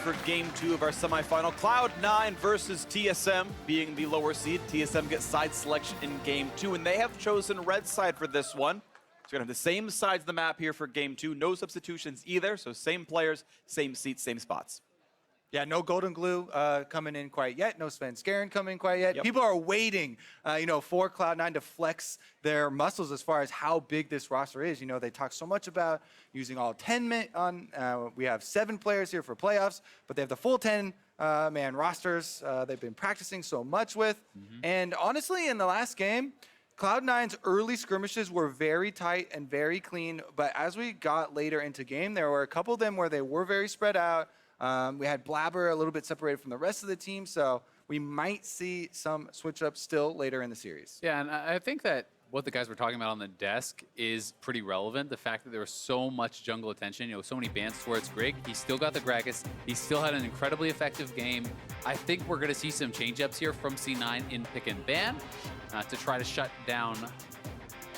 for game 2 of our semifinal. Cloud9 versus TSM, being the lower seed. TSM gets side selection in game 2, and they have chosen red side for this one. So we're gonna have the same sides of the map here for game 2. No substitutions either, so same players, same seats, same spots. Yeah, no Golden Glue coming in quite yet. No Sven Skaren coming in quite yet. Yep. People are waiting, for Cloud9 to flex their muscles as far as how big this roster is. You know, they talk so much about using all 10 on. We have 7 players here for playoffs, but they have the full 10-man rosters. They've been practicing so much with. And honestly, in the last game, Cloud9's early skirmishes were very tight and very clean. But as we got later into game, there were a couple of them where they were very spread out. We had Blabber a little bit separated from the rest of the team, so we might see some switch-ups still later in the series. Yeah, and I think that what the guys were talking about on the desk is pretty relevant. The fact that there was so much jungle attention, so many bans towards Greg. He still got the Gragas. He still had an incredibly effective game. I think we're going to see some change-ups here from C9 in pick and ban to try to shut down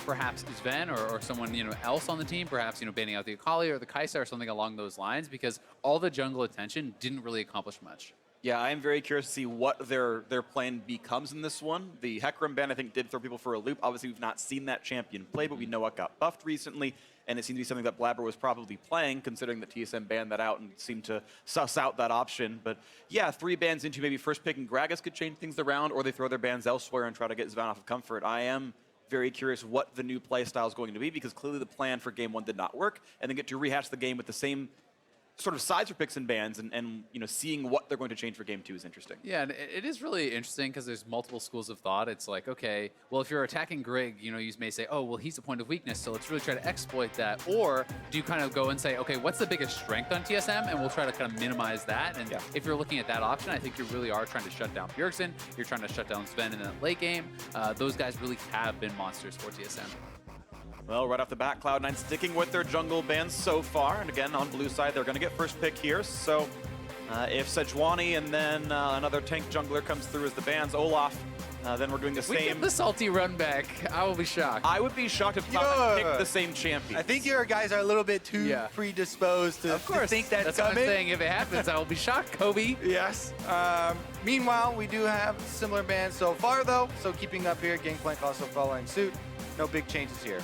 perhaps Sven or someone else on the team, perhaps banning out the Akali or the Kaisa or something along those lines, because all the jungle attention didn't really accomplish much. Yeah, I am very curious to see what their plan becomes in this one. The Hecarim ban, I think, did throw people for a loop. Obviously, we've not seen that champion play, but we know what got buffed recently, and it seemed to be something that Blabber was probably playing, considering that TSM banned that out and seemed to suss out that option. But yeah, 3 bans into maybe first pick and Gragas could change things around, or they throw their bans elsewhere and try to get Sven off of comfort. I am very curious what the new play style is going to be, because clearly the plan for game 1 did not work, and then get to rehash the game with the same sort of sides for picks and bans, and seeing what they're going to change for game 2 is interesting. Yeah, and it is really interesting because there's multiple schools of thought. It's like, okay, well, if you're attacking Greg, you may say, oh, well, he's a point of weakness, so let's really try to exploit that. Or do you kind of go and say, okay, what's the biggest strength on TSM, and we'll try to kind of minimize that. And if you're looking at that option, I think you really are trying to shut down Bjergsen. You're trying to shut down Sven in that late game. Those guys really have been monsters for TSM. Well, right off the bat, Cloud9 sticking with their jungle bans so far. And again, on blue side, they're going to get first pick here. So if Sejuani and then another tank jungler comes through as the bans, Olaf, then we're doing the if same. We get the salty run back, I will be shocked. I would be shocked if Cloud9 picked the same champion. I think your guys are a little bit too predisposed to think that's coming. What I'm saying. If it happens, I will be shocked, Kobe. Yes. Meanwhile, we do have similar bans so far, though. So keeping up here, Gangplank also following suit. No big changes here.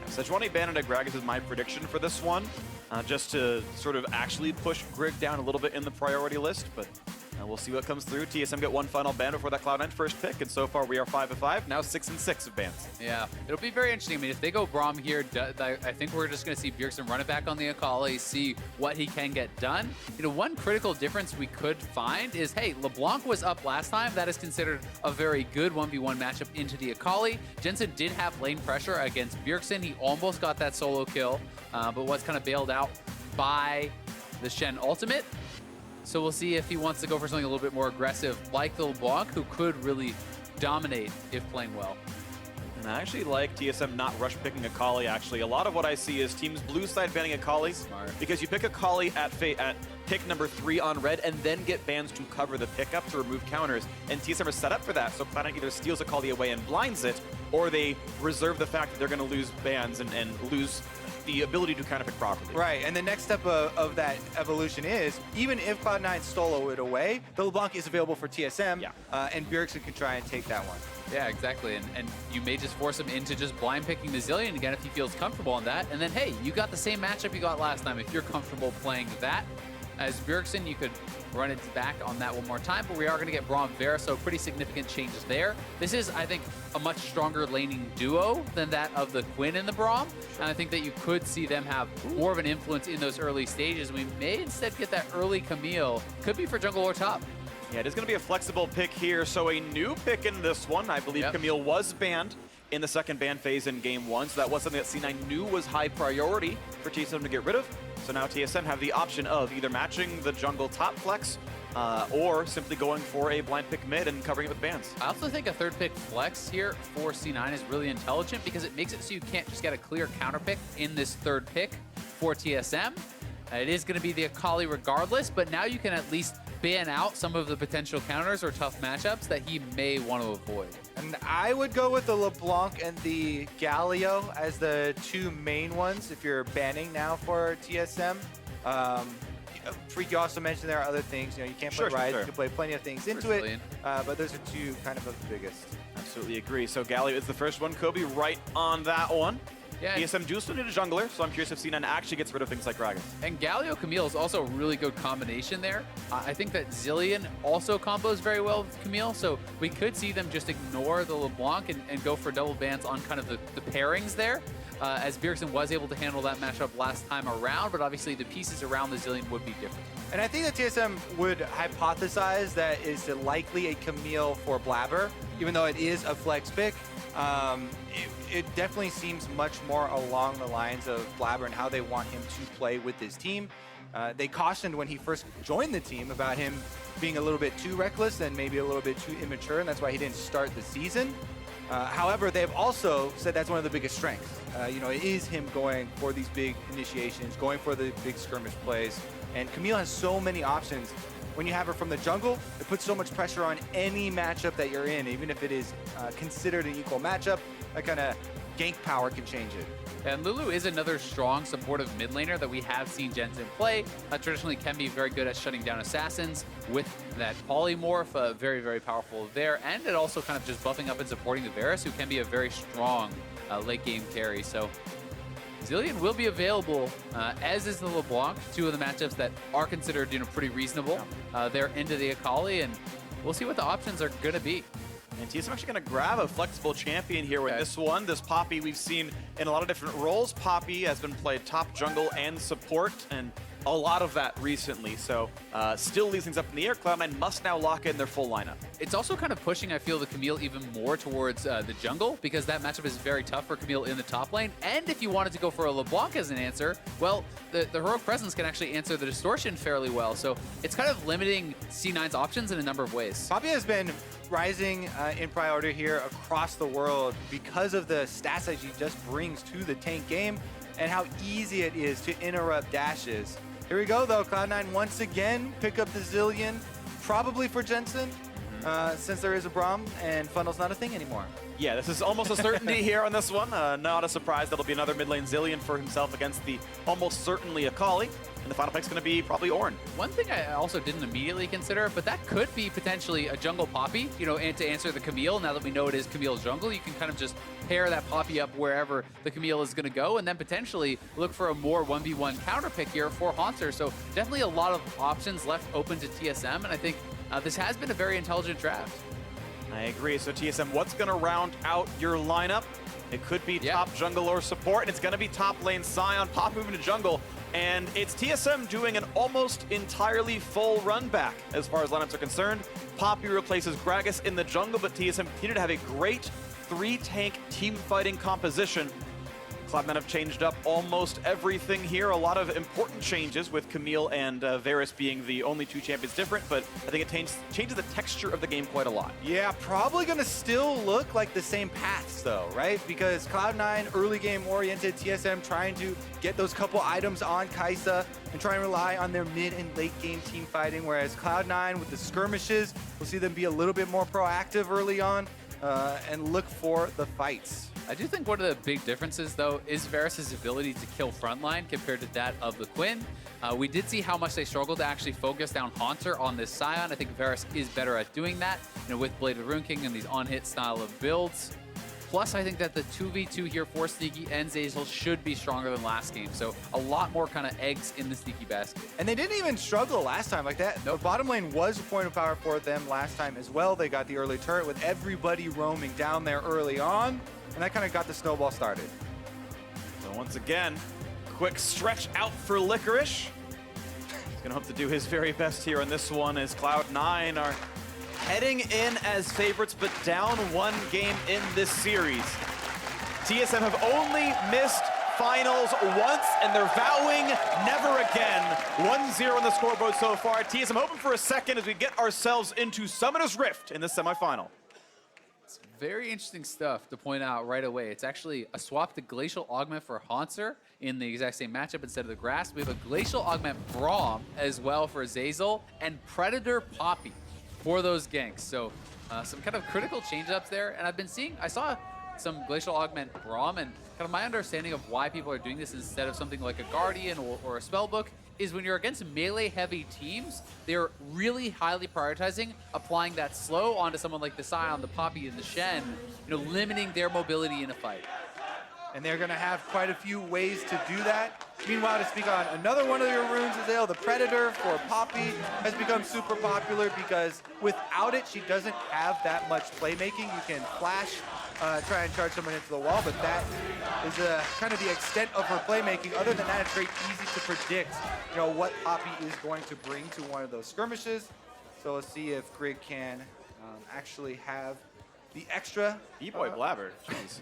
Sejuani ban into Gragas is my prediction for this one, just to sort of actually push Grig down a little bit in the priority list, but we'll see what comes through. TSM get one final ban before that Cloud9 first pick, and so far we are 5-5, now 6-6 of bans. Yeah, it'll be very interesting. I mean, if they go Braum here, I think we're just going to see Bjergsen run it back on the Akali, see what he can get done. One critical difference we could find is, hey, LeBlanc was up last time. That is considered a very good 1v1 matchup into the Akali. Jensen did have lane pressure against Bjergsen. He almost got that solo kill, but was kind of bailed out by the Shen ultimate. So we'll see if he wants to go for something a little bit more aggressive, like the LeBlanc, who could really dominate if playing well. And I actually like TSM not rush picking Akali, actually. A lot of what I see is teams blue side banning Akali. Smart. Because you pick Akali at pick number 3 on red, and then get bans to cover the pickup to remove counters. And TSM are set up for that, so Cloud9 either steals Akali away and blinds it, or they reserve the fact that they're going to lose bans and lose the ability to counterpick properly. Right, and the next step of that evolution is, even if Cloud9 stole it away, the LeBlanc is available for TSM, and Bjergsen can try and take that one. Yeah, exactly, and you may just force him into just blind picking the Zillion again if he feels comfortable on that, and then, hey, you got the same matchup you got last time. If you're comfortable playing that as Bjergsen, you could run it back on that one more time, but we are going to get Braum Vera, so pretty significant changes there. This is, I think, a much stronger laning duo than that of the Quinn and the Braum, and I think that you could see them have more of an influence in those early stages. We may instead get that early Camille. Could be for jungle or top. Yeah, it is going to be a flexible pick here, so a new pick in this one. I believe Camille was banned in the second ban phase in game 1, so that was something that C9 knew was high priority for TSM to get rid of. So now TSM have the option of either matching the jungle top flex or simply going for a blind pick mid and covering it with bans. I also think a third pick flex here for C9 is really intelligent because it makes it so you can't just get a clear counter pick in this third pick for TSM. It is going to be the Akali regardless, but now you can at least ban out some of the potential counters or tough matchups that he may want to avoid. And I would go with the LeBlanc and the Galio as the 2 main ones if you're banning now for TSM. Freak, you also mentioned there are other things. You know, you can't play Rise. You can play plenty of things into it, but those are two kind of the biggest. Absolutely agree. So Galio is the first one. Kobe right on that one. Yeah, TSM do still need a jungler, so I'm curious if C9 actually gets rid of things like Gragas. And Galio Camille is also a really good combination there. I think that Zilean also combos very well with Camille, so we could see them just ignore the LeBlanc and go for double bans on kind of the pairings there, as Bjergsen was able to handle that matchup last time around, but obviously the pieces around the Zilean would be different. And I think that TSM would hypothesize that is likely a Camille for Blabber, even though it is a flex pick. It definitely seems much more along the lines of Blabber and how they want him to play with his team. They cautioned when he first joined the team about him being a little bit too reckless and maybe a little bit too immature, and that's why he didn't start the season. However, they've also said that's one of the biggest strengths. You know, it is him going for these big initiations, going for the big skirmish plays, and Camille has so many options. When you have her from the jungle, it puts so much pressure on any matchup that you're in, even if it is considered an equal matchup. That kind of gank power can change it. And Lulu is another strong supportive mid laner that we have seen Jensen play. Traditionally can be very good at shutting down assassins with that polymorph, very, very powerful there. And it also kind of just buffing up and supporting the Varus, who can be a very strong late game carry. So Zilean will be available, as is the LeBlanc, two of the matchups that are considered, you know, pretty reasonable. They're into the Akali, and we'll see what the options are going to be. And TSM actually going to grab a flexible champion here with this one. This Poppy we've seen in a lot of different roles. Poppy has been played top jungle and support, and a lot of that recently. So still leaves things up in the air. Cloud9 must now lock in their full lineup. It's also kind of pushing, I feel, the Camille even more towards the jungle, because that matchup is very tough for Camille in the top lane. And if you wanted to go for a LeBlanc as an answer, well, the Heroic Presence can actually answer the Distortion fairly well. So it's kind of limiting C9's options in a number of ways. Poppy has been rising in priority here across the world because of the stats that she just brings to the tank game and how easy it is to interrupt dashes. Here we go, though. Cloud9 once again pick up the Zilean, probably for Jensen, since there is a Braum and Funnel's not a thing anymore. Yeah, this is almost a certainty here on this one. Not a surprise. That'll be another mid lane Zilean for himself against the almost certainly Akali. And the final pick's going to be probably Ornn. One thing I also didn't immediately consider, but that could be potentially a jungle Poppy, you know, and to answer the Camille. Now that we know it is Camille's jungle, you can kind of just pair that Poppy up wherever the Camille is going to go, and then potentially look for a more 1v1 counter pick here for Haunter. So definitely a lot of options left open to TSM, and I think this has been a very intelligent draft. I agree. So TSM, what's going to round out your lineup? It could be top jungle or support, and it's going to be top lane Sion, Pop moving to jungle. And it's TSM doing an almost entirely full run back as far as lineups are concerned. Poppy replaces Gragas in the jungle, but TSM continue to have a great 3-tank team fighting composition. Cloud9 have changed up almost everything here. A lot of important changes with Camille and Varus being the only two champions different, but I think it changes the texture of the game quite a lot. Yeah, probably going to still look like the same paths though, right? Because Cloud9 early game oriented, TSM trying to get those couple items on Kai'Sa and try and rely on their mid and late game team fighting, whereas Cloud9 with the skirmishes, we'll see them be a little bit more proactive early on and look for the fights. I do think one of the big differences, though, is Varus' ability to kill frontline compared to that of the Quinn. We did see how much they struggled to actually focus down Haunter on this Sion. I think Varus is better at doing that, you know, with Blade of Rune King and these on-hit style of builds. Plus, I think that the 2v2 here for Sneaky and Zeyzal should be stronger than last game. So a lot more kind of eggs in the Sneaky basket. And they didn't even struggle last time like that. No, bottom lane was a point of power for them last time as well. They got the early turret with everybody roaming down there early on. And that kind of got the snowball started. So once again, quick stretch out for Licorice. He's going to hope to do his very best here on this one as Cloud9 are heading in as favorites, but down one game in this series. TSM have only missed finals once, and they're vowing never again. 1-0 on the scoreboard so far. TSM hoping for a second as we get ourselves into Summoner's Rift in the semifinal. Very interesting stuff to point out right away. It's actually a swap to Glacial Augment for Haunter in the exact same matchup instead of the Grass. We have a Glacial Augment Braum as well for Zeyzal, and Predator Poppy for those ganks. So some kind of critical change-ups there. And I saw some Glacial Augment Braum, and kind of my understanding of why people are doing this instead of something like a Guardian or a Spellbook is when you're against melee-heavy teams, they're really highly prioritizing applying that slow onto someone like the Scion, the Poppy, and the Shen, limiting their mobility in a fight. And they're going to have quite a few ways to do that. Meanwhile, to speak on another one of your runes, Azale, the Predator for Poppy has become super popular because without it, she doesn't have that much playmaking. You can flash, try and charge someone into the wall, but that is kind of the extent of her playmaking. Other than that, it's very easy to predict, what Poppy is going to bring to one of those skirmishes. So let's see if Grig can actually have the extra. B-boy Blabber, jeez.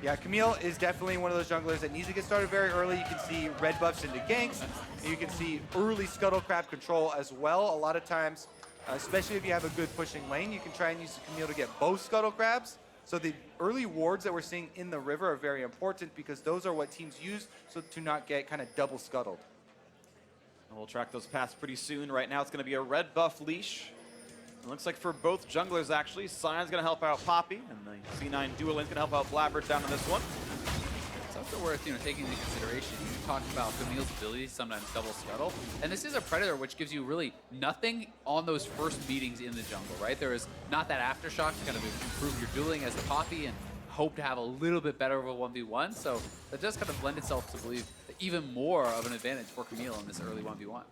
Yeah, Camille is definitely one of those junglers that needs to get started very early. You can see red buffs into ganks. And you can see early Scuttle Crab control as well. A lot of times, especially if you have a good pushing lane, you can try and use Camille to get both Scuttle Crabs. So the early wards that we're seeing in the river are very important because those are what teams use so to not get kind of double scuttled. And we'll track those paths pretty soon. Right now, it's going to be a red buff leash. It looks like for both junglers, actually, Scion's going to help out Poppy, and the C9 dual lane's going to help out Blabber down in this one. It's also worth taking into consideration. You talked about Camille's ability to sometimes double scuttle, and this is a Predator which gives you really nothing on those first meetings in the jungle, right? There is not that aftershock to kind of improve your dueling as the Poppy and hope to have a little bit better of a 1v1, so that does kind of lend itself to believe that even more of an advantage for Camille in this early 1v1.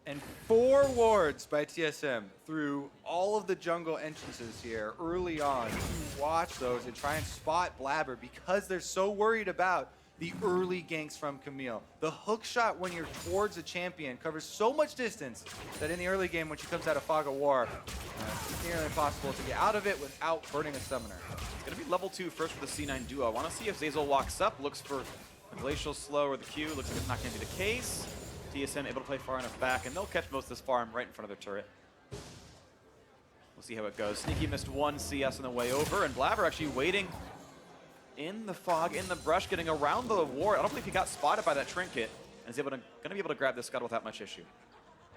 And 4 wards by TSM through all of the jungle entrances here early on. Watch those and try and spot Blabber because they're so worried about the early ganks from Camille. The hook shot when you're towards a champion covers so much distance that in the early game when she comes out of Fog of War, it's nearly impossible to get out of it without burning a summoner. It's going to be level 2 first for the C9 duo. I want to see if Zeyzal walks up, looks for a Glacial Slow or the Q. Looks like it's not going to be the case. TSM able to play far enough back, and they'll catch most of this farm right in front of their turret. We'll see how it goes. Sneaky missed 1 CS on the way over, and Blabber actually waiting in the fog, in the brush, getting around the ward. I don't believe he got spotted by that trinket, and is going to be able to grab this scuttle without much issue.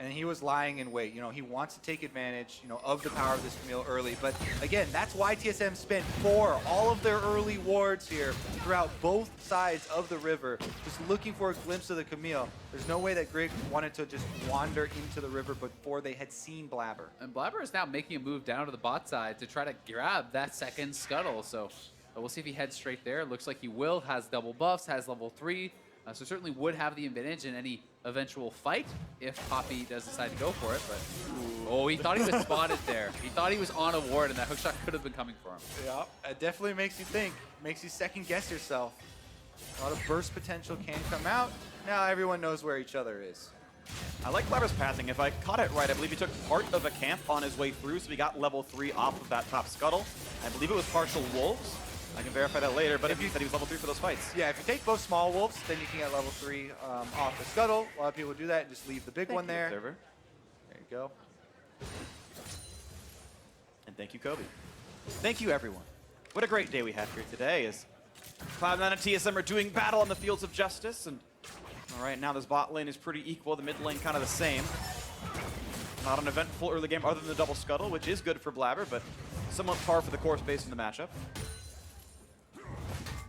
And he was lying in wait. He wants to take advantage, of the power of this Camille early. But again, that's why TSM spent all of their early wards here throughout both sides of the river, just looking for a glimpse of the Camille. There's no way that Grig wanted to just wander into the river before they had seen Blabber. And Blabber is now making a move down to the bot side to try to grab that second scuttle. So we'll see if he heads straight there. Looks like he will, has double buffs, has level 3. So certainly would have the advantage in any eventual fight if Poppy does decide to go for it. But oh, he thought he was spotted there. He thought he was on a ward, and that hookshot could have been coming for him. Yeah, it definitely makes you think. Makes you second guess yourself. A lot of burst potential can come out. Now everyone knows where each other is. I like Blabber's pathing. If I caught it right, I believe he took part of a camp on his way through, so he got level 3 off of that top scuttle. I believe it was partial wolves. I can verify that later, but if you said he was level 3 for those fights. Yeah, if you take both small wolves, then you can get level 3 off the scuttle. A lot of people do that and just leave the big one there. Observer. There you go. And thank you, Kobe. Thank you, everyone. What a great day we have here today as Cloud9 and TSM are doing battle on the fields of justice. And right now, this bot lane is pretty equal. The mid lane kind of the same. Not an eventful early game other than the double scuttle, which is good for Blabber, but somewhat par for the course based on the matchup.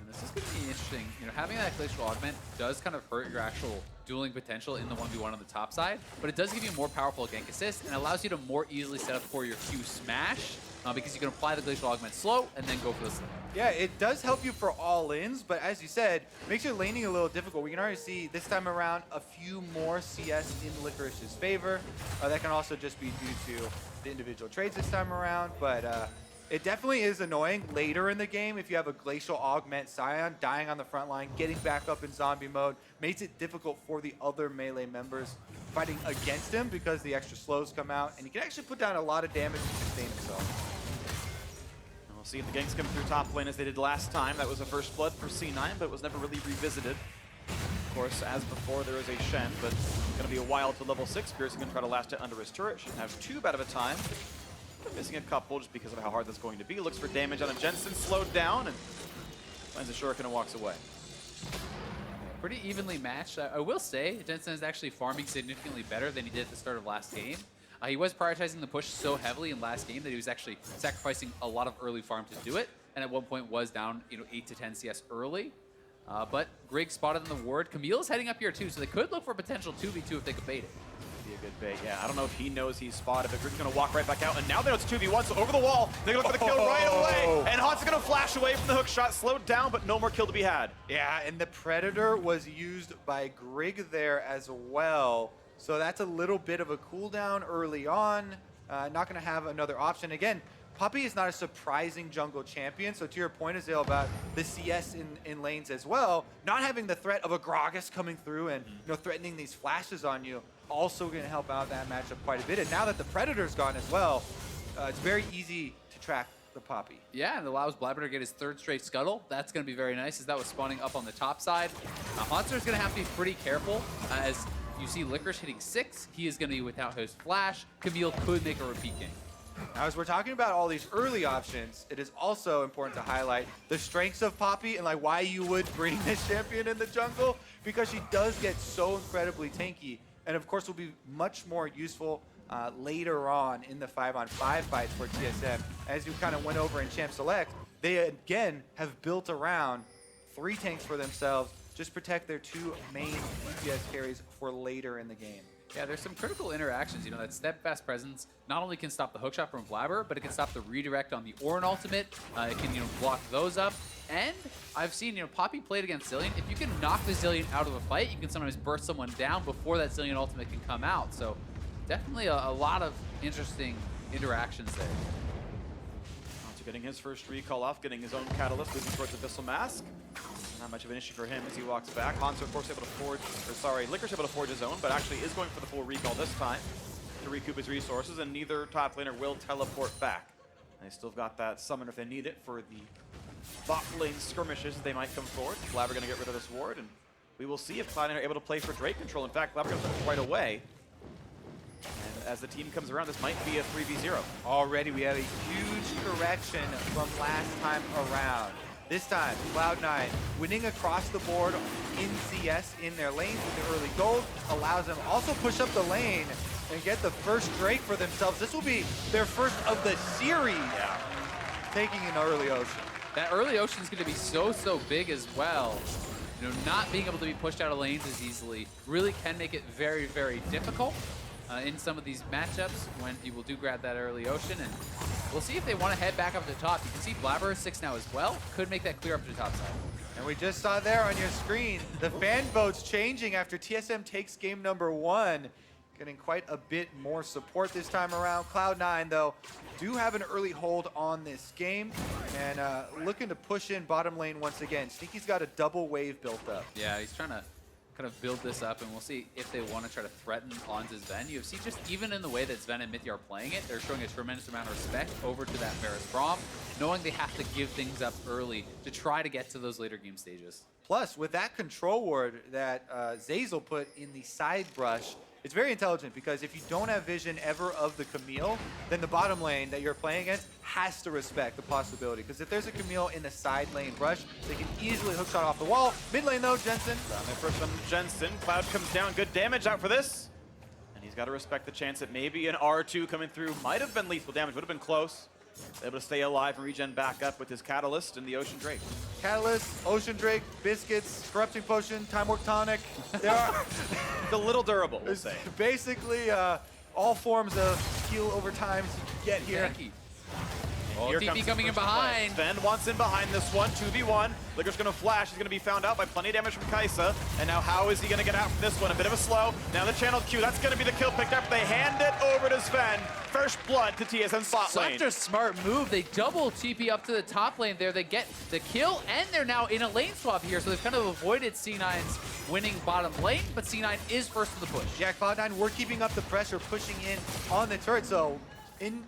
This is going to be interesting. Having that Glacial Augment does kind of hurt your actual dueling potential in the 1v1 on the top side, but it does give you more powerful gank assist and allows you to more easily set up for your Q smash because you can apply the Glacial Augment slow and then go for the slam. Yeah, it does help you for all-ins, but as you said, makes your laning a little difficult. We can already see this time around a few more CS in Licorice's favor. That can also just be due to the individual trades this time around, but it definitely is annoying later in the game if you have a Glacial Augment Scion dying on the front line, getting back up in zombie mode, makes it difficult for the other melee members fighting against him because the extra slows come out, and he can actually put down a lot of damage to sustain himself. And we'll see if the ganks come through top lane as they did last time. That was a first blood for C9, but it was never really revisited. Of course, as before, there is a Shen, but it's going to be a while to level 6. Pierce going to try to last it under his turret. Should have 2 bad of a time. Missing a couple just because of how hard that's going to be. Looks for damage on a Jensen, slowed down, and finds a shuriken and walks away. Pretty evenly matched. I will say, Jensen is actually farming significantly better than he did at the start of last game. He was prioritizing the push so heavily in last game that he was actually sacrificing a lot of early farm to do it. and at one point was down 8 to 10 CS early. But Greg spotted in the ward. Camille's heading up here too, so they could look for a potential 2v2 if they could bait it. Be a good bait. Yeah, I don't know if he knows he's spotted, but Grig's going to walk right back out, and now they know it's 2v1, so over the wall. They're going to look for the kill right away, and Hans's going to flash away from the hook shot, slowed down, but no more kill to be had. Yeah, and the Predator was used by Grig there as well. So that's a little bit of a cooldown early on. Not going to have another option. Again, Puppey is not a surprising jungle champion, so to your point, Azale, about the CS in lanes as well, not having the threat of a Gragas coming through and threatening these flashes on you, also going to help out that matchup quite a bit. And now that the Predator's gone as well, it's very easy to track the Poppy. Yeah, and allows Blabber to get his third straight scuttle. That's going to be very nice, as that was spawning up on the top side. Hansler's going to have to be pretty careful, as you see Licorice hitting 6. He is going to be without his flash. Camille could make a repeat game. Now, as we're talking about all these early options, it is also important to highlight the strengths of Poppy and like why you would bring this champion in the jungle, because she does get so incredibly tanky, and of course will be much more useful later on in the 5-on-5 fights for TSM. As you kind of went over in Champ Select, they again have built around 3 tanks for themselves, just protect their 2 main DPS carries for later in the game. Yeah, there's some critical interactions. That steadfast presence not only can stop the hookshot from Blabber, but it can stop the redirect on the Ornn ultimate. It can, block those up. And I've seen, Poppy played against Zilean. If you can knock the Zilean out of a fight, you can sometimes burst someone down before that Zilean ultimate can come out. So definitely a lot of interesting interactions there. Hansu getting his first recall off, getting his own catalyst, moving towards Abyssal Mask. Not much of an issue for him as he walks back. Hansu, of course, able to forge, Licorice able to forge his own, but actually is going for the full recall this time to recoup his resources, and neither top laner will teleport back. And they still got that summon if they need it for the bot lane skirmishes. They might come forward. Blabber going to get rid of this ward, and we will see if Cloud9 are able to play for Drake control. In fact, Blabber going to put it right away. And as the team comes around, this might be a 3v0. Already we have a huge correction from last time around. This time, Cloud9 winning across the board in CS in their lanes with the early gold allows them also push up the lane and get the first Drake for themselves. This will be their first of the series, taking an early Ocean. That early Ocean is going to be so big as well. Not being able to be pushed out of lanes as easily really can make it very, very difficult in some of these matchups when people do grab that early Ocean. And we'll see if they want to head back up to the top. You can see Blabber is 6 now as well. Could make that clear up to the top side. And we just saw there on your screen, the fan votes changing after TSM takes game number 1. Getting quite a bit more support this time around. Cloud9, though, do have an early hold on this game and looking to push in bottom lane once again. Sneaky's got a double wave built up. Yeah, he's trying to kind of build this up, and we'll see if they want to try to threaten onto Sven. UFC, just even in the way that Sven and Mithy are playing it, they're showing a tremendous amount of respect over to that Varus Braum, knowing they have to give things up early to try to get to those later game stages. Plus, with that control ward that Zazel put in the side brush, it's very intelligent, because if you don't have vision ever of the Camille, then the bottom lane that you're playing against has to respect the possibility. Because if there's a Camille in the side lane brush, they can easily hookshot off the wall. Mid lane though, Jensen. Down there first on Jensen. Cloud comes down, good damage out for this. And he's got to respect the chance that maybe an R2 coming through might have been lethal damage, would have been close. Able to stay alive and regen back up with his Catalyst and the Ocean Drake. Catalyst, Ocean Drake, Biscuits, Corrupting Potion, Time Warp Tonic. They are a little durable, we'll say. Basically all forms of heal over time you can get here. Exactly. Oh, TP coming in behind. Sven wants in behind this one, 2v1. Licorice gonna flash, he's gonna be found out by plenty of damage from Kai'Sa. And now how is he gonna get out from this one? A bit of a slow. Now the channel Q, that's gonna be the kill picked up. They hand it over to Sven. First blood to TSM spot lane. Such a smart move. They double TP up to the top lane there. They get the kill, and they're now in a lane swap here. So they've kind of avoided C9's winning bottom lane, but C9 is first to the push. Yeah, Cloud9, we're keeping up the pressure, pushing in on the turret. So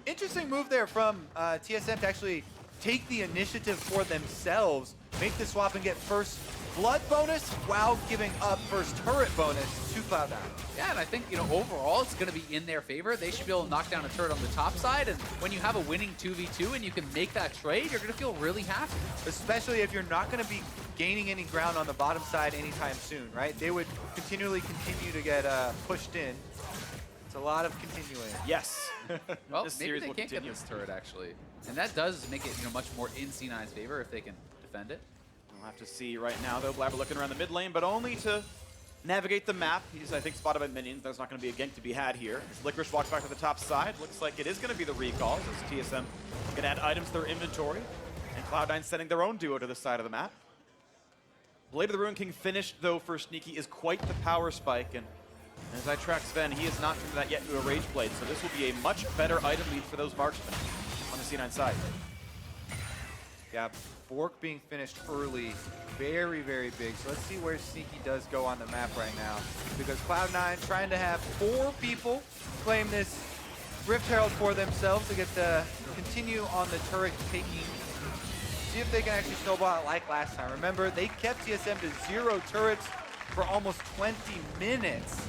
interesting move there from TSM to actually take the initiative for themselves, make the swap and get first blood bonus while giving up first turret bonus to Cloud9. Yeah, and I think, overall it's going to be in their favor. They should be able to knock down a turret on the top side, and when you have a winning 2v2 and you can make that trade, you're going to feel really happy. Especially if you're not going to be gaining any ground on the bottom side anytime soon, right? They would continue to get pushed in. It's a lot of continuing. Yes. Well, This maybe series they will can't get continue. this turret, actually. And that does make it, much more in C9's favor if they can defend it. We'll have to see right now, though. Blabber looking around the mid lane, but only to navigate the map. He's, I think, spotted by minions. There's not going to be a gank to be had here. As Licorice walks back to the top side, looks like it is going to be the recalls as TSM can add items to their inventory. And Cloud9 sending their own duo to the side of the map. Blade of the Ruin King finished, though, for Sneaky is quite the power spike. And as I track Sven, he has not turned that yet into a Rage Blade. So this will be a much better item lead for those marksmen on the C9 side. Yeah, Bork being finished early, very, very big. So let's see where Sneaky does go on the map right now. Because Cloud9 trying to have 4 people claim this Rift Herald for themselves to get to continue on the turret taking. See if they can actually snowball it like last time. Remember, they kept TSM to 0 turrets for almost 20 minutes.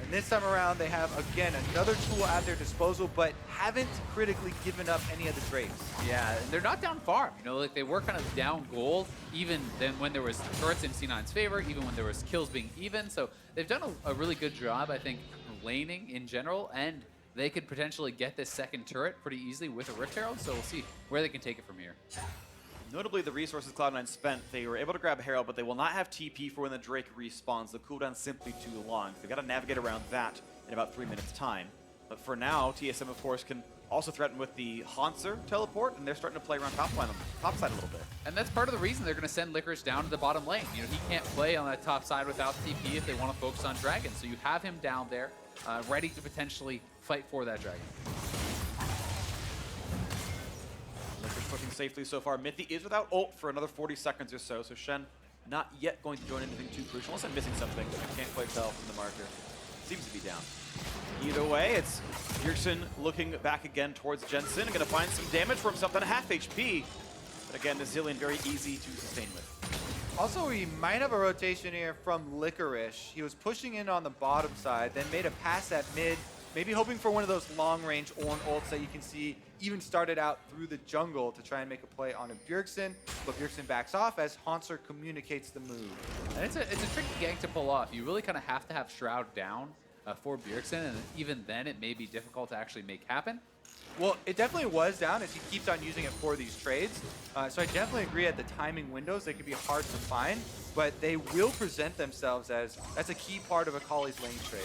And this time around, they have, again, another tool at their disposal, but haven't critically given up any of the Drakes. Yeah, and they're not down far. Like they were kind of down gold, even then when there was turrets in C9's favor, even when there was kills being even. So they've done a really good job, I think, laning in general, and they could potentially get this second turret pretty easily with a Rift Herald. So we'll see where they can take it from here. Notably, the resources Cloud9 spent, they were able to grab Herald, but they will not have TP for when the Drake respawns. The cooldown's simply too long. They've got to navigate around that in about 3 minutes' time. But for now, TSM, of course, can also threaten with the Haunter teleport, and they're starting to play around top side a little bit. And that's part of the reason they're going to send Licorice down to the bottom lane. He can't play on that top side without TP if they want to focus on Dragon. So you have him down there, ready to potentially fight for that Dragon. Licorice pushing safely so far. Mithy is without ult for another 40 seconds or so, so Shen not yet going to join anything too crucial, unless I'm missing something. I can't quite tell from the marker. Seems to be down. Either way, it's Bjergsen looking back again towards Jensen, going to find some damage for himself, then a half HP. But again, the Zillion very easy to sustain with. Also, we might have a rotation here from Licorice. He was pushing in on the bottom side, then made a pass at mid, maybe hoping for one of those long-range Ornn ults that you can see even started out through the jungle to try and make a play on a Bjergsen, but Bjergsen backs off as Haunter communicates the move. And it's a tricky gank to pull off. You really kind of have to have Shroud down for Bjergsen, and even then it may be difficult to actually make happen. Well, it definitely was down as he keeps on using it for these trades. So I definitely agree at the timing windows, they can be hard to find, but they will present themselves as that's a key part of Akali's lane trade.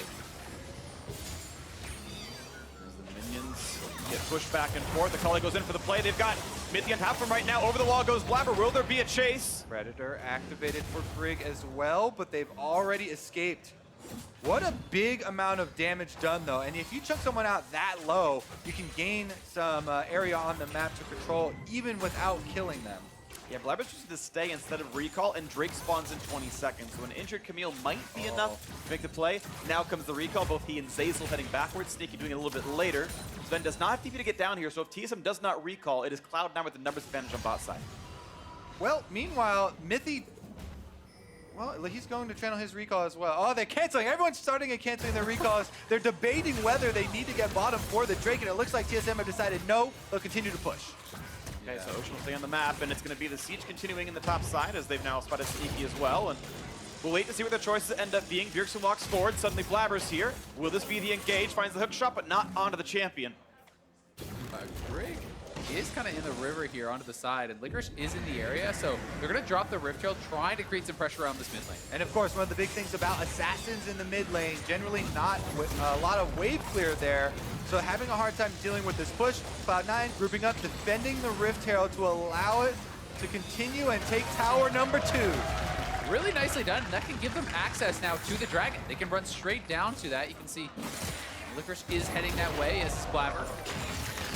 As the minions get pushed back and forth, Akali goes in for the play. They've got Mithy on top of him right now. Over the wall goes Blabber. Will there be a chase? Predator activated for Brig as well, but they've already escaped. What a big amount of damage done, though. And if you chuck someone out that low, you can gain some area on the map to control, even without killing them. Yeah, Blabber's choosing to stay instead of recall, and Drake spawns in 20 seconds. So an injured Camille might be enough to make the play. Now comes the recall, both he and Zeyzal heading backwards, Sneaky doing it a little bit later. Sven does not have TP to get down here, so if TSM does not recall, it is Cloud9 with the numbers advantage on bot side. Well, meanwhile, Mithy, well, he's going to channel his recall as well. Oh, they're canceling. Everyone's starting and canceling their recalls. They're debating whether they need to get bottom for the Drake, and it looks like TSM have decided no, they'll continue to push. Okay, so Ocean will stay on the map, and it's going to be the siege continuing in the top side as they've now spotted Sneaky as well. And we'll wait to see what their choices end up being. Bjergsen walks forward, suddenly Blabber's here. Will this be the engage? Finds the hook shot, but not onto the champion. Greg is kind of in the river here onto the side, and Licorice is in the area, so they're going to drop the Rift Herald, trying to create some pressure around this mid lane. And of course, one of the big things about assassins in the mid lane, generally not with a lot of wave clear there. So having a hard time dealing with this push, Cloud9 grouping up, defending the Rift Herald to allow it to continue and take tower number 2. Really nicely done, and that can give them access now to the Dragon. They can run straight down to that. You can see Licorice is heading that way as Blabber.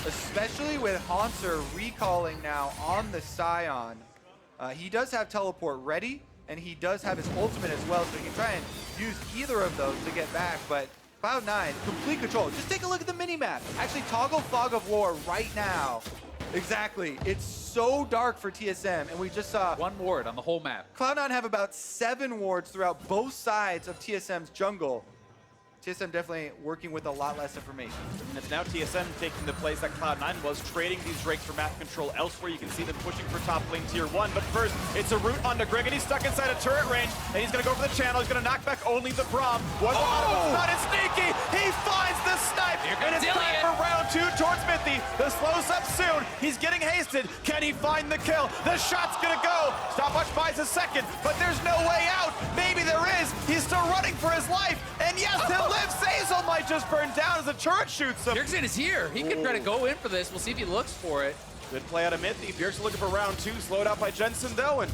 Especially with Haunter recalling now on the Scion. He does have teleport ready, and he does have his ultimate as well, so he can try and use either of those to get back, but Cloud9, complete control. Just take a look at the mini-map. Actually, toggle Fog of War right now. Exactly. It's so dark for TSM, and we just saw One ward on the whole map. Cloud9 have about 7 wards throughout both sides of TSM's jungle. TSM definitely working with a lot less information. And it's now TSM taking the place that Cloud9 was, trading these Drakes for map control elsewhere. You can see them pushing for top lane tier 1, but first, it's a route onto Greg, and he's stuck inside a turret range, and he's gonna go for the channel. He's gonna knock back only the Braum. Not as sneaky. He finds the snipe, and it's time for round 2 towards Mithy. The slow's up soon. He's getting hasted. Can he find the kill? The shot's gonna go. Stopwatch buys a second, but there's no way out. Maybe there is. He's still running for his life, and yes, he'll live. Zazel might just burn down as the turret shoots him. Bjergsen is here. He could try to go in for this. We'll see if he looks for it. Good play out of Mithy. Bjergsen looking for round 2, slowed out by Jensen though, and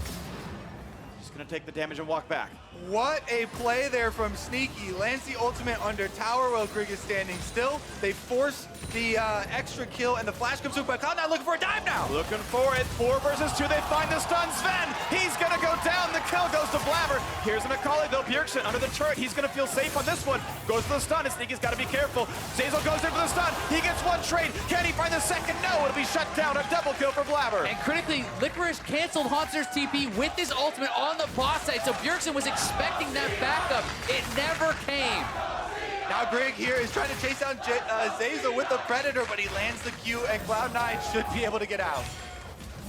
just gonna take the damage and walk back. What a play there from Sneaky. Lands the ultimate under tower while Grig is standing still. They force the extra kill, and the flash comes through, but Cloud9 looking for a dive now. Looking for it. 4 versus 2. They find the stun. Sven, he's going to go down. The kill goes to Blabber. Here's an Akali, though. Bjergsen under the turret. He's going to feel safe on this one. Goes for the stun, and Sneaky's got to be careful. Zazel goes in for the stun. He gets one trade. Can he find the second? No, it'll be shut down. A double kill for Blabber. And critically, Licorice canceled Haunter's TP with his ultimate on the boss side, so Bjergsen was expecting that backup. It never came. Now Grig here is trying to chase down Zazel with the Predator, but he lands the Q, and Cloud9 should be able to get out.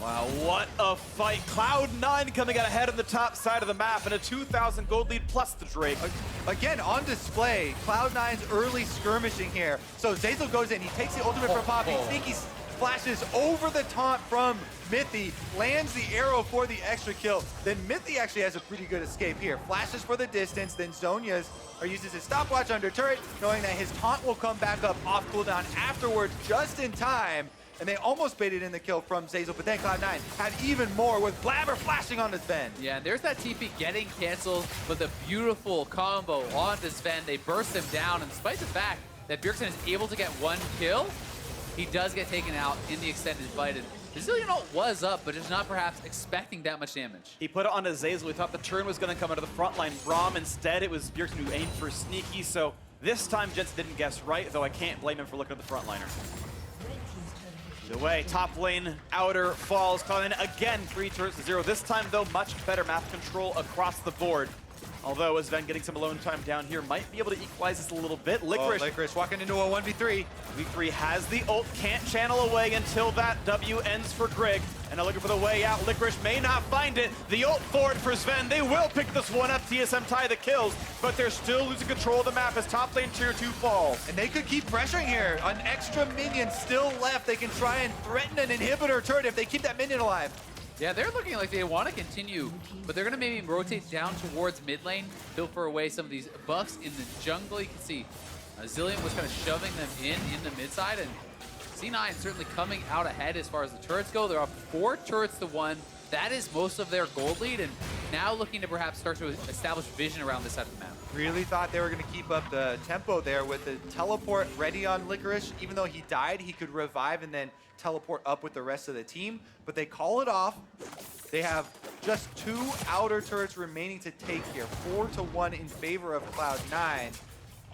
Wow, what a fight. Cloud9 coming out ahead on the top side of the map, and a 2,000 gold lead plus the Drake. Again, on display, Cloud9's early skirmishing here. So Zazel goes in, he takes the ultimate from Poppy, Sneaky flashes over the taunt from Mithy, lands the arrow for the extra kill. Then Mithy actually has a pretty good escape here. Flashes for the distance, then Zhonya's uses his stopwatch under turret, knowing that his taunt will come back up off cooldown afterwards just in time. And they almost baited in the kill from Zazel, but then Cloud9 had even more with Blabber flashing onto Sven. Yeah, and there's that TP getting canceled, but the beautiful combo onto Sven. They burst him down, and despite the fact that Bjergsen is able to get one kill, he does get taken out in the extended fight. And Brazilian ult was up, but just not perhaps expecting that much damage. He put it onto Zazel. We thought the turn was going to come out of the front line. Braum instead, it was Bjergsen who aimed for Sneaky. So this time Jensen didn't guess right, though I can't blame him for looking at the front liner. Either way, top lane, outer falls. Cloud9 again, 3 turrets to 0. This time, though, much better map control across the board. Although, as Sven getting some alone time down here, might be able to equalize this a little bit. Licorice walking into a 1v3. V3 has the ult, can't channel away until that W ends for Grig. And now looking for the way out. Licorice may not find it. The ult forward for Sven. They will pick this one up. TSM tie the kills, but they're still losing control of the map as top lane tier 2 falls. And they could keep pressuring here. An extra minion still left. They can try and threaten an inhibitor turret if they keep that minion alive. Yeah, they're looking like they want to continue, but they're going to maybe rotate down towards mid lane, filter away some of these buffs in the jungle. You can see Zillion was kind of shoving them in the mid side, and C9 certainly coming out ahead as far as the turrets go. They're up 4 turrets to 1. That is most of their gold lead, and now looking to perhaps start to establish vision around this side of the map. Really thought they were going to keep up the tempo there with the teleport ready on Licorice. Even though he died, he could revive and then teleport up with the rest of the team, but they call it off. They have just 2 outer turrets remaining to take here, 4-1 in favor of Cloud9.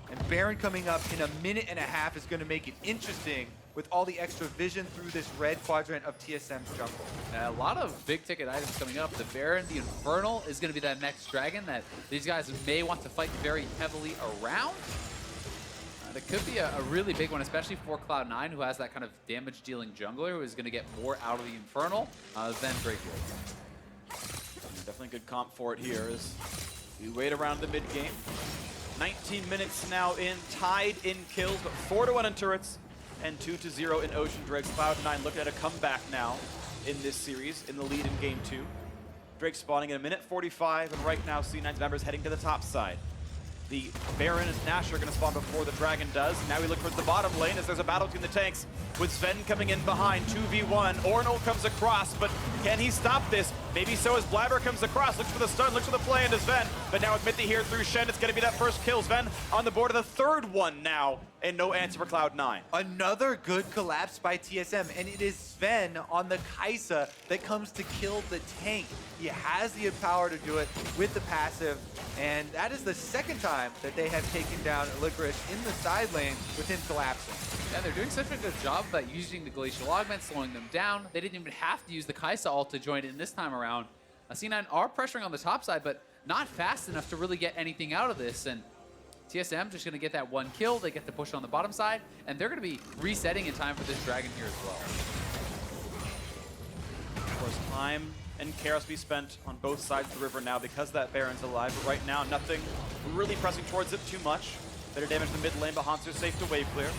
And Baron coming up in a minute and a half is going to make it interesting with all the extra vision through this red quadrant of TSM's jungle. A lot of big ticket items coming up. The Baron, the Infernal is going to be that next dragon that these guys may want to fight very heavily around. That could be a really big one, especially for Cloud9, who has that kind of damage-dealing jungler who is going to get more out of the Infernal than Drake will. Definitely a good comp for it here as we wait around the mid-game. 19 minutes now in, tied in kills, but 4-1 in turrets and 2-0 in Ocean Drakes. Cloud9 looking at a comeback now in this series, in the lead in game 2. Drake spawning in a minute 45, and right now C9's members heading to the top side. The Baron and Nash are going to spawn before the Dragon does. Now we look towards the bottom lane as there's a battle between the tanks with Sven coming in behind, 2v1. Ornal comes across, but can he stop this? Maybe so as Blabber comes across, looks for the stun, looks for the play into Sven. But now with Mithy here through Shen, it's going to be that first kill. Sven on the board of the 3rd one now, and no answer for Cloud9. Another good collapse by TSM, and it is Sven on the Kai'Sa that comes to kill the tank. He has the power to do it with the passive, and that is the 2nd time that they have taken down Licorice in the side lane with him collapsing. Yeah, they're doing such a good job about using the Glacial Augment, slowing them down. They didn't even have to use the Kai'Sa ult to join in this time around. C9 are pressuring on the top side, but not fast enough to really get anything out of this. And TSM just going to get that one kill. They get the push on the bottom side, and they're going to be resetting in time for this dragon here as well. Of course, time and care has to be spent on both sides of the river now because that Baron's alive. But right now, nothing really pressing towards it too much. Better damage in the mid lane, but Hanser's safe to wave clear.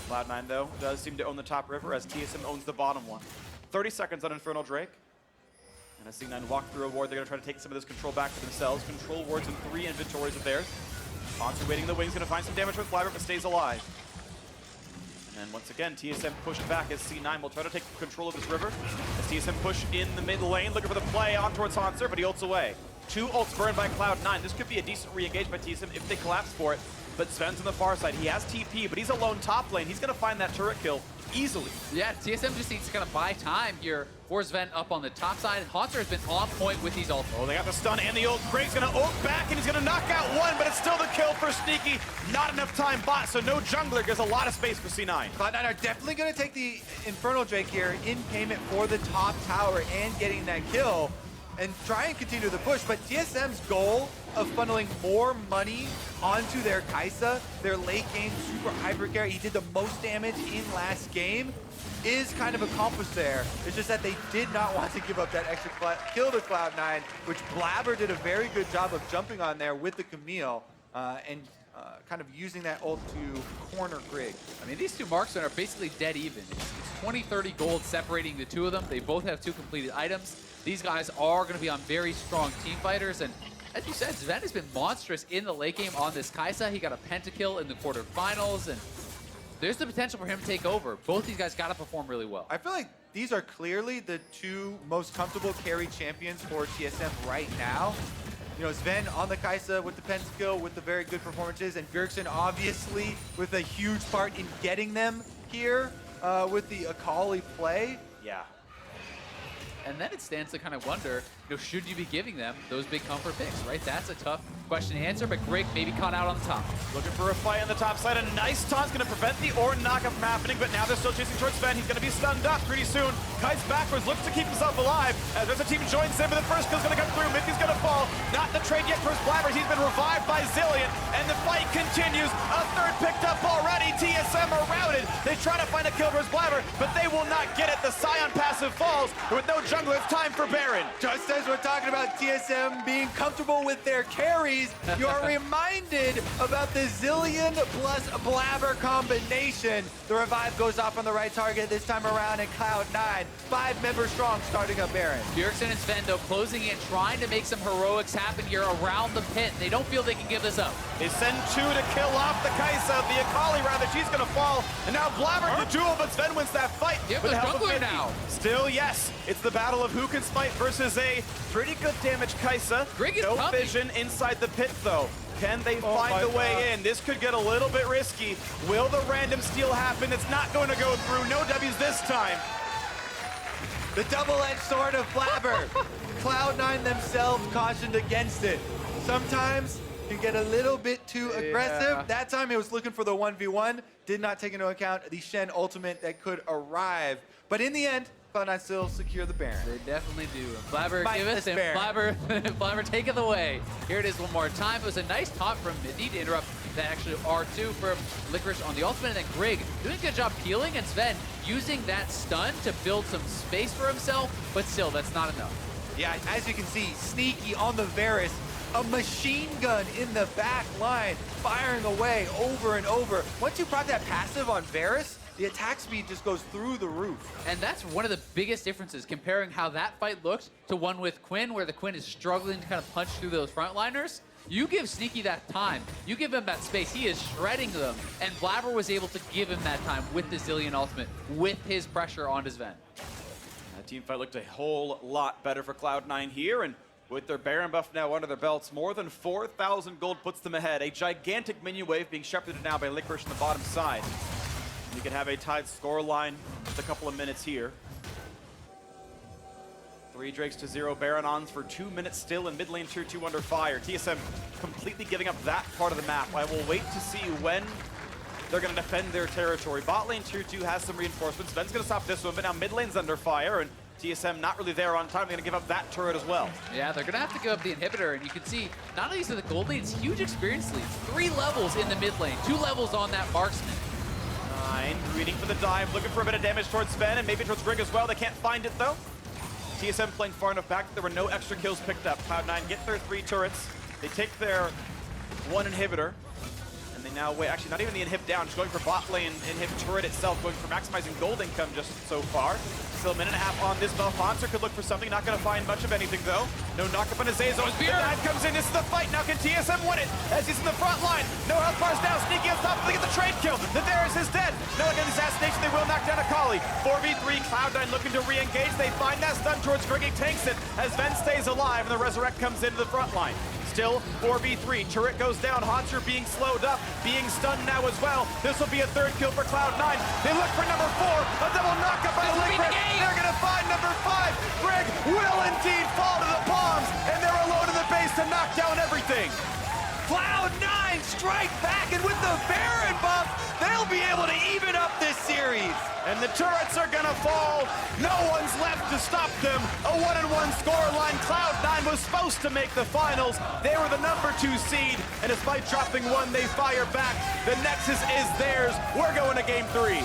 Cloud9, though, does seem to own the top river as TSM owns the bottom one. 30 seconds on Infernal Drake. And as C9 walk through a ward, they're going to try to take some of this control back for themselves. Control wards in 3 inventories of theirs. Hanser waiting in the wings, going to find some damage with Blabber, but stays alive. And then once again, TSM pushed back as C9 will try to take control of this river. As TSM push in the mid lane, looking for the play on towards Hanser, but he ults away. 2 ults burned by Cloud9. This could be a decent re-engage by TSM if they collapse for it. But Sven's on the far side. He has TP, but he's alone top lane. He's going to find that turret kill easily. Yeah, TSM just needs to kind of buy time here for Sven up on the top side. And Hanser has been on point with these ults. Oh, they got the stun and the ult. Greg's going to ult back, and he's going to knock out one, but it's still the kill for Sneaky. Not enough time bot, so no jungler gives a lot of space for C9. Cloud9 are definitely going to take the Infernal Drake here in payment for the top tower and getting that kill and try and continue the push. But TSM's goal of funneling more money onto their Kai'Sa, their late game super hyper carry, he did the most damage in last game, is kind of accomplished there. It's just that they did not want to give up that extra kill to Cloud9, which Blabber did a very good job of jumping on there with the Camille and kind of using that ult to corner Grig. I mean, these two marksmen are basically dead even. It's 20, 30 gold separating the two of them. They both have 2 completed items. These guys are going to be on very strong team fighters, and as you said, Sven has been monstrous in the late game on this Kai'Sa. He got a pentakill in the quarterfinals, and there's the potential for him to take over. Both these guys got to perform really well. I feel like these are clearly the 2 most comfortable carry champions for TSM right now. You know, Sven on the Kai'Sa with the pentakill, with the very good performances, and Bjergsen obviously with a huge part in getting them here with the Akali play. Yeah. And then it stands to kind of wonder, you know, should you be giving them those big comfort picks, right? That's a tough question to answer, but Grig maybe caught out on the top. Looking for a fight on the top side. A nice taunt's going to prevent the Ornn knockup from happening, but now they're still chasing towards Sven. He's going to be stunned up pretty soon. Kai's backwards, looks to keep himself alive. As there's a team joins him, but the first kill's going to come through. Miffy's going to fall. Not the trade yet towards Blabber. He's been revived by Zillion, and the fight continues. A third picked up already. TSM are routed. They try to find a kill towards Blabber, but they will not get it. The Scion passive falls. With no jungler, it's time for Baron. Just as we're talking about TSM being comfortable with their carries, you are reminded about the Zillion plus Blabber combination. The revive goes off on the right target this time around in Cloud9. 5 members strong starting up Baron. Bjergsen and Sven, though, closing in, trying to make some heroics happen here around the pit. They don't feel they can give this up. They send 2 to kill off the Kai'Sa, the Akali rather. She's going to fall, and now Blabber the duel, but Sven wins that fight. Give with the the help of jungler Miffy. now. Still, yes, it's the battle of who can smite versus a pretty good damage Kai'Sa. Grig is no coming. vision inside the pit, though. Can they find the way in? This could get a little bit risky. Will the random steal happen? It's not going to go through. No W's this time. The double-edged sword of Blabber. Cloud9 themselves cautioned against it. Sometimes can get a little bit too aggressive. That time it was looking for the 1v1. Did not take into account the Shen ultimate that could arrive. But in the end, Cloud9 still secure the Baron. They definitely do. Blabber, give Mindless us him. Baron. Blabber, take it away. Here it is one more time. It was a nice taunt from Miffy to interrupt that actually R2 for Licorice on the ultimate, and then Grig doing a good job peeling, and Sven using that stun to build some space for himself, but still, that's not enough. Yeah, as you can see, Sneaky on the Varus, a machine gun in the back line, firing away over and over. Once you brought that passive on Varus, the attack speed just goes through the roof. And that's one of the biggest differences, comparing how that fight looked to one with Quinn, where the Quinn is struggling to kind of punch through those frontliners. You give Sneaky that time, you give him that space, he is shredding them, and Blabber was able to give him that time with the Zillion ultimate, with his pressure on his Sven. That team fight looked a whole lot better for Cloud9 here, and with their Baron buff now under their belts, more than 4,000 gold puts them ahead. A gigantic minion wave being shepherded now by Licorice on the bottom side. You can have a tied scoreline with a couple of minutes here. 3 Drakes to 0 Baron-ons for 2 minutes still, in mid lane tier 2 under fire. TSM completely giving up that part of the map. I will wait to see when they're going to defend their territory. Bot lane tier 2 has some reinforcements. Sven's going to stop this one, but now mid lane's under fire, and TSM not really there on time. They're going to give up that turret as well. Yeah, they're going to have to give up the inhibitor, and you can see not only is it the gold lead, it's huge experience lead. 3 levels in the mid lane, 2 levels on that marksman. 9 greeting for the dive, looking for a bit of damage towards Sven and maybe towards Grig as well. They can't find it though. TSM playing far enough back that there were no extra kills picked up. Cloud9 get their 3 turrets. They take their 1 inhibitor. And they now wait, actually not even the inhib down, just going for bot lane inhib turret itself, going for maximizing gold income just so far. Still a minute and a half on this buff. Hanser could look for something, not going to find much of anything though. No knockup on Azazel. The dive comes in, this is the fight. Now can TSM win it as he's in the front line. No health bars down, sneaky on top, they get the trade kill. The Varus is dead. Now look at the assassination, they will knock down Akali. 4v3, Cloud9 looking to re-engage. They find that stun towards Grig, he tanks it as Ven stays alive and the Resurrect comes into the front line. Still 4v3, turret goes down, Hanser being slowed up, being stunned now as well. This will be a 3rd kill for Cloud9. They look for number 4, a double knockup by Liquid. They're gonna find number 5. Grig will indeed fall to the palms, and they're alone in the base to knock down everything. Cloud9 strike back, and with the Baron buff, they'll be able to even up this series. And the turrets are gonna fall. No one's left to stop them. A 1-1 scoreline. Cloud9 was supposed to make the finals. They were the number 2 seed, and despite dropping 1, they fire back. The Nexus is theirs. We're going to game 3.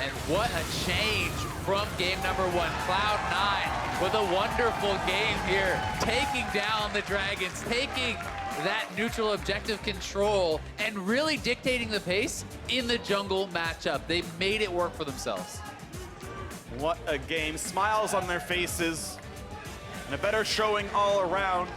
And what a change from game number 1. Cloud9 with a wonderful game here, taking down the Dragons, taking that neutral objective control, and really dictating the pace in the jungle matchup. They made it work for themselves. What a game. Smiles on their faces, and a better showing all around.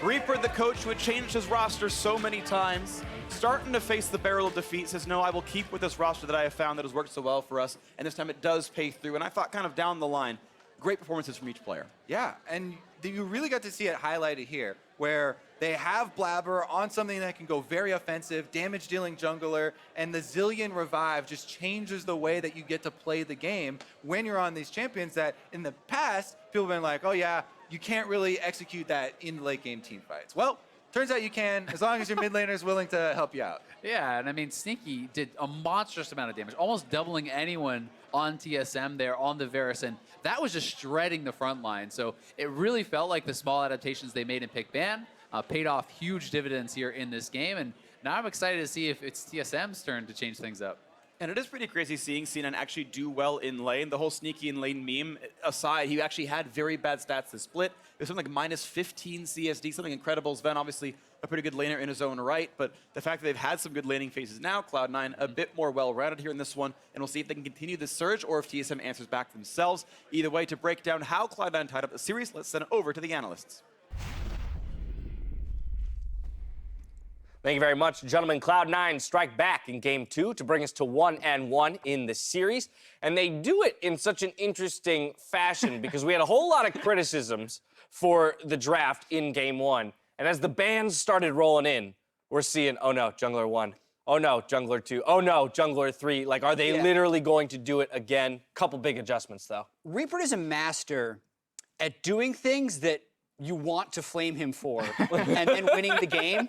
Reaper, the coach who had changed his roster so many times, starting to face the barrel of defeat, says, no, I will keep with this roster that I have found that has worked so well for us, and this time it does pay through. And I thought kind of down the line, great performances from each player. Yeah, and you really got to see it highlighted here, where they have Blabber on something that can go very offensive, damage-dealing jungler, and the Zillion Revive just changes the way that you get to play the game when you're on these champions that in the past, people have been like, oh yeah, you can't really execute that in late-game team fights. Well, turns out you can, as long as your mid laner is willing to help you out. Yeah, and I mean, Sneaky did a monstrous amount of damage, almost doubling anyone on TSM there on the Varus, and that was just shredding the front line. So it really felt like the small adaptations they made in pick ban paid off huge dividends here in this game, and now I'm excited to see if it's TSM's turn to change things up. And it is pretty crazy seeing C9 actually do well in lane. The whole sneaky in lane meme aside, he actually had very bad stats this split. It was something like minus 15 CSD, something incredible. Sven, obviously a pretty good laner in his own right, but the fact that they've had some good laning phases now, Cloud9 a bit more well-rounded here in this one, and we'll see if they can continue this surge or if TSM answers back themselves. Either way, to break down how Cloud9 tied up the series, let's send it over to the analysts. Thank you very much, gentlemen. Cloud9 strike back in Game 2 to bring us to 1-1 in the series. And they do it in such an interesting fashion because we had a whole lot of criticisms for the draft in Game 1. And as the bans started rolling in, we're seeing, oh no, Jungler 1. Oh no, Jungler 2. Oh no, Jungler 3. Like, are they literally going to do it again? Couple big adjustments, though. Reaper is a master at doing things that you want to flame him for and then winning the game,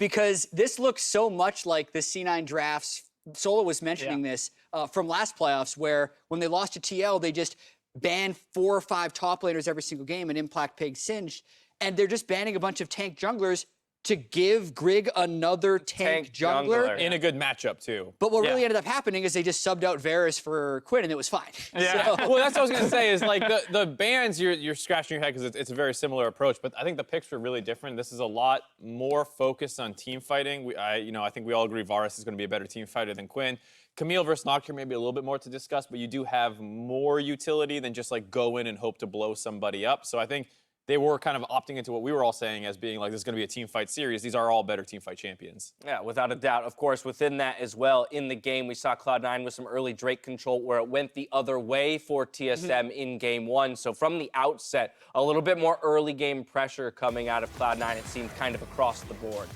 because this looks so much like the C9 drafts. Solo was mentioning this from last playoffs, where when they lost to TL, they just banned 4 or 5 top laners every single game, and Impact Pig singed, and they're just banning a bunch of tank junglers to give Grig another tank jungler. In a good matchup, too. But what really ended up happening is they just subbed out Varus for Quinn, and it was fine. Yeah. So. Well, that's what I was going to say, is like the bans, you're scratching your head because it's a very similar approach, but I think the picks are really different. This is a lot more focused on team fighting. I think we all agree Varus is going to be a better team fighter than Quinn. Camille versus Nocturne, maybe a little bit more to discuss, but you do have more utility than just like go in and hope to blow somebody up. So I think they were kind of opting into what we were all saying as being like, this is going to be a team fight series. These are all better team fight champions. Yeah, without a doubt. Of course, within that as well, in the game, we saw Cloud9 with some early Drake control where it went the other way for TSM in Game 1. So from the outset, a little bit more early game pressure coming out of Cloud9, it seemed kind of across the board.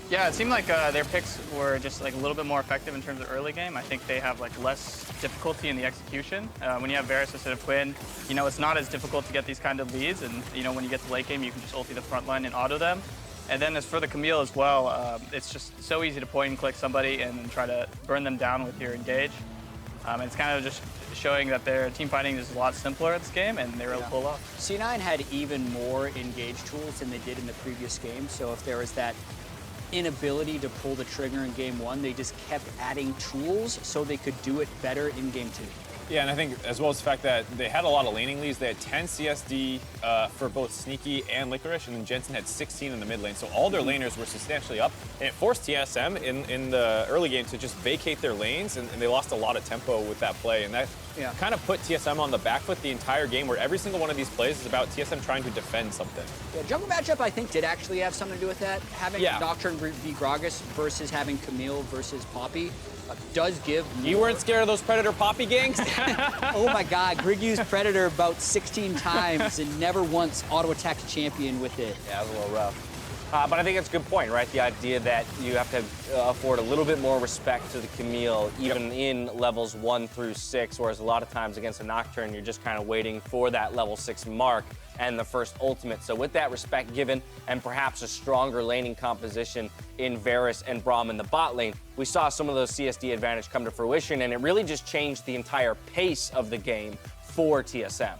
Yeah, it seemed like their picks were just like a little bit more effective in terms of early game. I think they have like less difficulty in the execution. When you have Varus instead of Quinn, you know, it's not as difficult to get these kind of leads. And, you know, when you get to late game, you can just ulti the front line and auto them. And then as for the Camille as well, it's just so easy to point and click somebody and try to burn them down with your engage. And it's kind of just showing that their team fighting is a lot simpler in this game, and they were able to pull off. C9 had even more engaged tools than they did in the previous game, so if there was that inability to pull the trigger in game 1, they just kept adding tools so they could do it better in game 2. Yeah, and I think as well as the fact that they had a lot of laning leads. They had 10 CSD for both Sneaky and Licorice, and then Jensen had 16 in the mid lane. So all their laners were substantially up, and it forced TSM in the early game to just vacate their lanes, and they lost a lot of tempo with that play. And that kind of put TSM on the back foot the entire game, where every single one of these plays is about TSM trying to defend something. Yeah, jungle matchup, I think, did actually have something to do with that. Having Nocturne v Gragas versus having Camille versus Poppy does give more. You weren't scared of those Predator Poppy ganks? Oh my God, Grig used Predator about 16 times and never once auto-attacked champion with it. Yeah, it was a little rough. But I think it's a good point, right? The idea that you have to afford a little bit more respect to the Camille, even in levels 1 through 6, whereas a lot of times against a Nocturne, you're just kind of waiting for that level 6 mark and the first ultimate. So with that respect given, and perhaps a stronger laning composition in Varus and Braum in the bot lane, we saw some of those CSD advantage come to fruition, and it really just changed the entire pace of the game for TSM.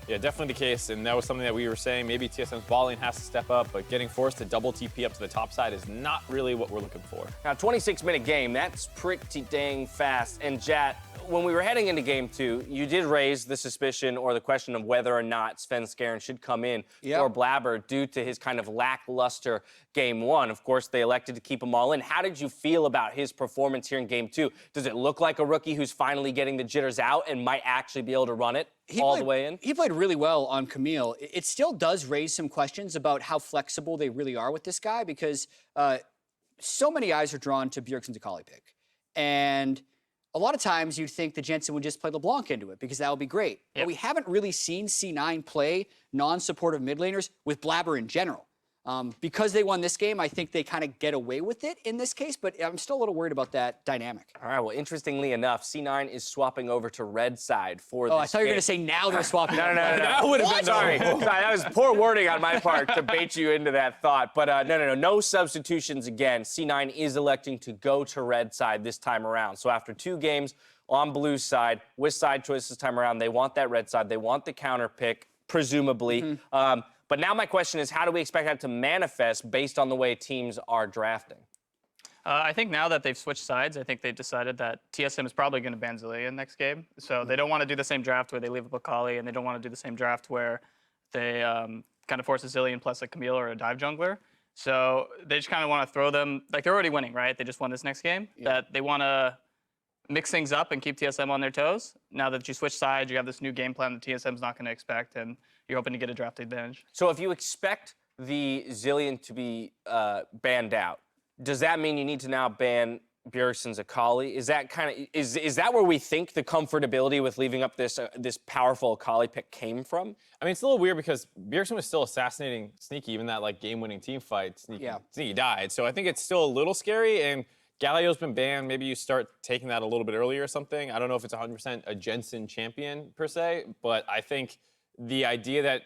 Yeah, definitely the case, and that was something that we were saying. Maybe TSM's ball lane has to step up, but getting forced to double TP up to the top side is not really what we're looking for. Now, 26-minute game, that's pretty dang fast. And Jat, when we were heading into game 2, you did raise the suspicion or the question of whether or not Sven Skaren should come in for Blabber due to his kind of lackluster game 1. Of course, they elected to keep him all in. How did you feel about his performance here in game 2? Does it look like a rookie who's finally getting the jitters out and might actually be able to run it all the way in? He played really well on Camille. It still does raise some questions about how flexible they really are with this guy, because so many eyes are drawn to Bjergsen's Akali pick. And a lot of times you'd think that Jensen would just play LeBlanc into it because that would be great. Yep. But we haven't really seen C9 play non-supportive mid laners with Blabber in general. Because they won this game, I think they kind of get away with it in this case, but I'm still a little worried about that dynamic. All right, well, interestingly enough, C9 is swapping over to red side for this I thought you were going to game. say now they're swapping. No. That would have been Sorry, that was poor wording on my part to bait you into that thought. But no substitutions again. C9 is electing to go to red side this time around. So after 2 games on blue side, with side choice this time around, they want that red side. They want the counter pick, presumably. But now my question is, how do we expect that to manifest based on the way teams are drafting? I think now that they've switched sides, I think they've decided that TSM is probably going to ban Zilean next game. So they don't want to do the same draft where they leave up Akali, and they don't want to do the same draft where they kind of force a Zilean plus a Camille or a dive jungler. So they just kind of want to throw them, like they're already winning, right? They just won this next game. That they want to mix things up and keep TSM on their toes. Now that you switch sides, you have this new game plan that TSM's not going to expect, and you're hoping to get a draft advantage. So if you expect the Zilean to be banned out, does that mean you need to now ban Bjergsen's Akali? Is that kind of is that where we think the comfortability with leaving up this this powerful Akali pick came from? I mean, it's a little weird because Bjergsen was still assassinating Sneaky, even that like game-winning team fight. Sneaky died, so I think it's still a little scary. And Galio's been banned. Maybe you start taking that a little bit earlier or something. I don't know if it's 100% a Jensen champion per se, but I think the idea that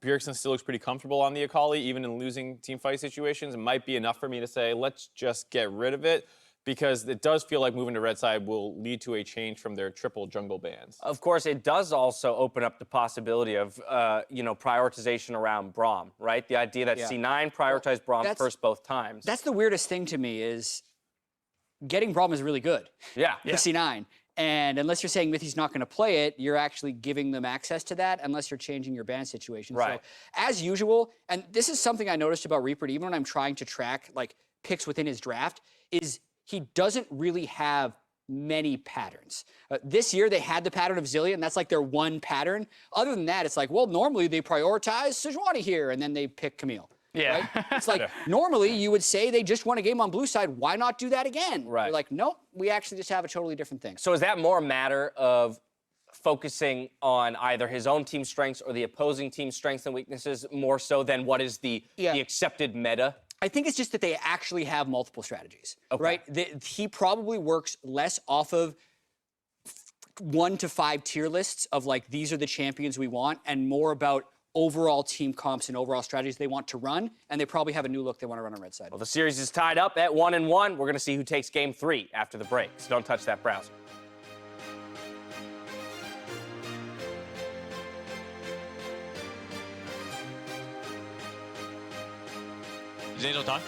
Bjergsen still looks pretty comfortable on the Akali, even in losing team fight situations, might be enough for me to say, let's just get rid of it, because it does feel like moving to red side will lead to a change from their triple jungle bans. Of course, it does also open up the possibility of, prioritization around Braum, right? The idea that C9 prioritized Braum first both times. That's the weirdest thing to me is getting Braum is really good for C9. And unless you're saying Mithy's not going to play it, you're actually giving them access to that unless you're changing your ban situation. Right. So as usual, and this is something I noticed about Reaper, even when I'm trying to track like picks within his draft, is he doesn't really have many patterns. This year they had the pattern of Zilean, that's like their one pattern. Other than that, it's like, well, normally they prioritize Sejuani here, and then they pick Camille. Yeah. Right? It's like, normally you would say they just won a game on blue side. Why not do that again? Right. You're like, nope, we actually just have a totally different thing. So is that more a matter of focusing on either his own team strengths or the opposing team's strengths and weaknesses more so than what is the accepted meta? I think it's just that they actually have multiple strategies, right? He probably works less off of 1 to 5 tier lists of like, these are the champions we want, and more about overall team comps and overall strategies they want to run, and they probably have a new look they want to run on red side. Well, the series is tied up at 1-1. We're going to see who takes game 3 after the break, so don't touch that browser. Is Angel talk?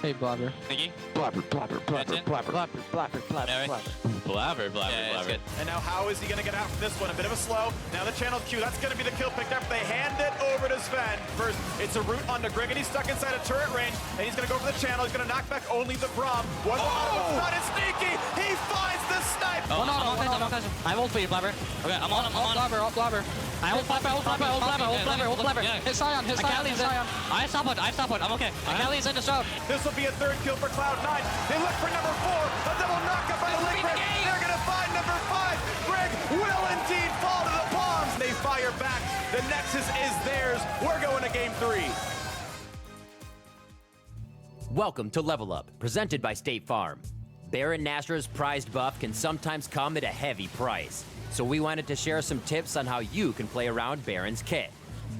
Hey, Blabber. Nikki? Blabber, blabber, blabber, blabber, blabber, blabber, blabber, Alright. blabber. Blabber, blabber, Yeah, it's blabber. good. And now how is he going to get out from this one? A bit of a slow. Now the channel Q, that's going to be the kill picked up. They hand it over to Sven. First, it's a route onto Greg, and he's stuck inside a turret range, and he's going to go for the channel. He's going to knock back only the Braum. One shot is sneaky. He finds the snipe. Oh, no, I'm on. I won't for you, Blabber. Okay, I'm on. Blabber, off Blabber. I ult Blabber, ult Blabber, ult Blabber, ult Blabber, ult Blabber. His Sion, his Sion, his Sion. I have stop point, I'm okay. Akali's in the shroud. This will be a third kill for Cloud9. They look for number 4. A double knockup by the Liquid. They're going to find number 5. Greg will indeed fall to the bombs. They fire back. The Nexus is theirs. We're going to game 3. Welcome to Level Up, presented by State Farm. Baron Nashor's prized buff can sometimes come at a heavy price, so we wanted to share some tips on how you can play around Baron's kit.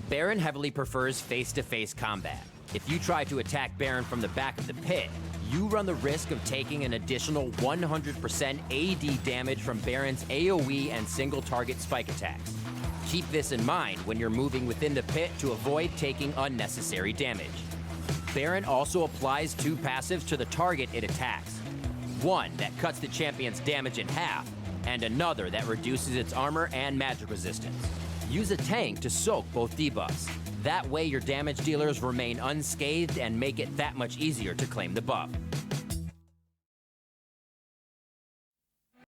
Baron heavily prefers face-to-face combat. If you try to attack Baron from the back of the pit, you run the risk of taking an additional 100% AD damage from Baron's AoE and single target spike attacks. Keep this in mind when you're moving within the pit to avoid taking unnecessary damage. Baron also applies 2 passives to the target it attacks. One that cuts the champion's damage in half, and another that reduces its armor and magic resistance. Use a tank to soak both debuffs. That way your damage dealers remain unscathed and make it that much easier to claim the buff.